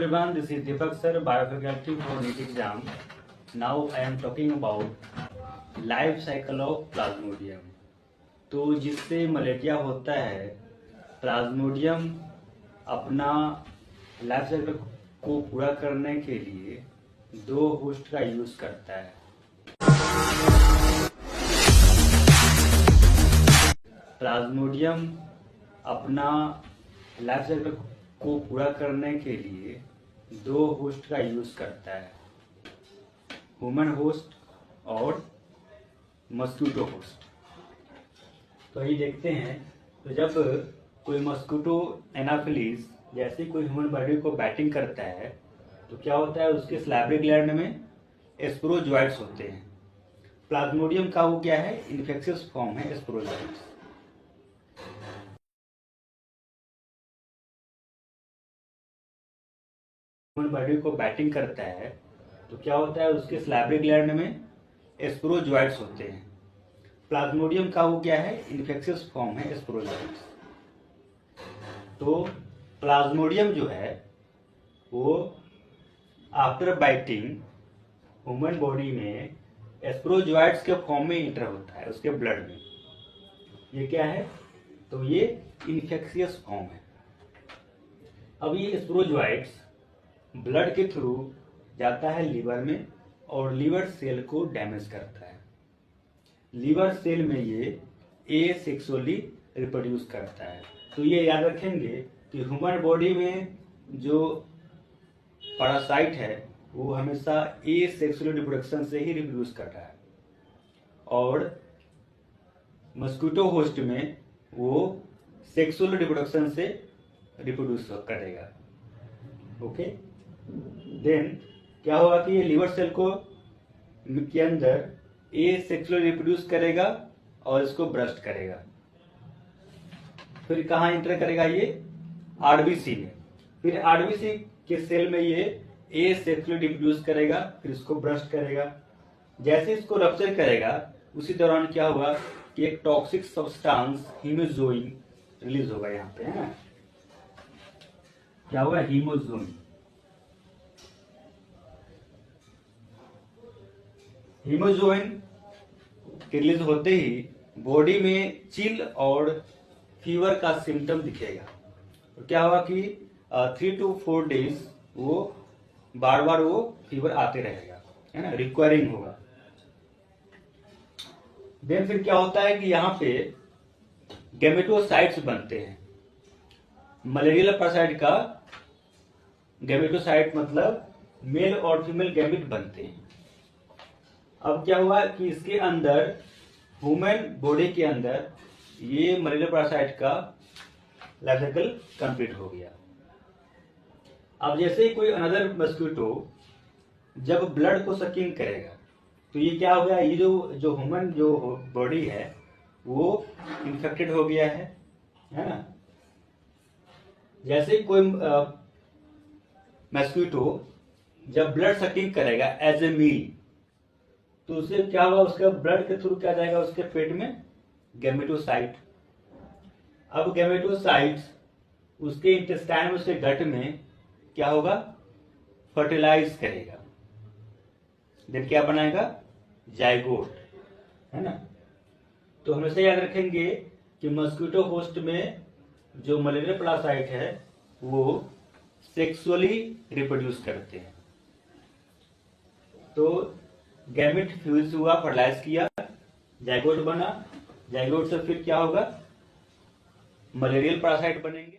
everyone, this is Deepak sir, biofaculty for NEET exam. Now I am talking about life cycle of Plasmodium. तो जिससे malaria होता है, Plasmodium अपना life cycle को पूरा करने के लिए दो होस्ट का यूज करता है। प्लाज्मोडियम अपना लाइफ साइकिल को पूरा करने के लिए दो होस्ट का यूज करता है, ह्यूमन होस्ट और मस्क्यूटो होस्ट। तो ये देखते हैं, तो जब कोई मस्क्यूटो एनाफिलीज जैसे कोई ह्यूमन बॉडी को बैटिंग करता है तो क्या होता है, उसके स्लैबरी ग्लैंड में स्पोरोजोइट्स होते हैं। प्लाज्मोडियम का वो क्या है, इन्फेक्शियस फॉर्म है स्पोरोजोइट्स। ह्यूमन बॉडी को बैटिंग करता है तो क्या होता है, उसके स्लैबरी ग्लैंड में स्पोरोजोइट्स होते हैं। प्लाज्मोडियम का वो क्या है, इन्फेक्शियस फॉर्म है स्पोरोजोइट्स। तो प्लाज्मोडियम जो है वो आफ्टर बाइटिंग ह्यूमन बॉडी में स्पोरोजोइट्स के फॉर्म में इंटर होता है उसके ब्लड में। ये क्या है, तो ये इन्फेक्शियस फॉर्म है। अब ये स्पोरोजोइट्स ब्लड के थ्रू जाता है लीवर में और लीवर सेल को डैमेज करता है। लीवर सेल में ये एसेक्सुअली रिप्रोड्यूस करता है। तो ये याद रखेंगे कि ह्यूमन बॉडी में जो पैरासाइट है वो हमेशा एसेक्सुअल रिप्रोडक्शन से ही रिप्रोड्यूस कर रहा है, और मस्क्यूटो होस्ट में वो सेक्सुअल रिप्रोडक्शन से रिप्रोड्यूस करेगा। ओके, देन क्या होगा कि ये लीवर सेल को के अंदर एसेक्सुअल रिप्रोड्यूस करेगा और इसको ब्रस्ट करेगा। फिर कहाँ इंटर करेगा, ये आरबीसी में। फिर आरबीसी के सेल में ये एसेक्सुअल रिप्रोड्यूस करेगा, फिर इसको ब्रस्ट करेगा। जैसे इसको रप्चर करेगा उसी दौरान क्या होगा कि एक टॉक्सिक सब्सटेंस हीमोजोइन रिलीज होगा। यहाँ पे है ना, क्या होगा, हीमोजोइन। हीमोजोइन के रिलीज होते ही बॉडी में चिल और फीवर का सिम्टम दिखेगा। तो क्या होगा कि 3 to 4 डेज वो बार बार वो फीवर आते रहेगा, है ना, रिक्वायरिंग होगा। देन फिर क्या होता है कि यहाँ पे गैमेटोसाइट्स बनते हैं। मलेरियल पैरासाइट का गैमेटोसाइट मतलब मेल और फीमेल गैमेट बनते हैं। अब क्या हुआ कि इसके अंदर ह्यूमन बॉडी के अंदर ये मलेरियल पैरासाइट का लाइफ साइकिल कंप्लीट हो गया। अब जैसे ही कोई अनदर मस्क्यूटो जब ब्लड को सकिंग करेगा तो ये क्या हो गया, ये जो ह्यूमन जो बॉडी है वो इन्फेक्टेड हो गया है ना। जैसे ही कोई मस्क्यूटो जब ब्लड सकिंग करेगा एज ए मील, तो उससे क्या होगा, उसका ब्लड के थ्रू क्या जाएगा उसके पेट में, गैमेटोसाइट। अब गैमेटोसाइट्स उसके इंटेस्टाइन में, उसके गट में क्या होगा, फर्टिलाइज करेगा। देन क्या बनाएगा, जाइगोट, है ना। तो हमेशा याद रखेंगे कि मस्क्यूटो होस्ट में जो मलेरियल पैरासाइट है वो सेक्सुअली रिप्रोड्यूस करते हैं। तो गैमेट फ्यूज हुआ, फर्टिलाइज किया, जाइगोट बना, जाइगोट से फिर क्या होगा, मलेरियल पैरासाइट बनेंगे।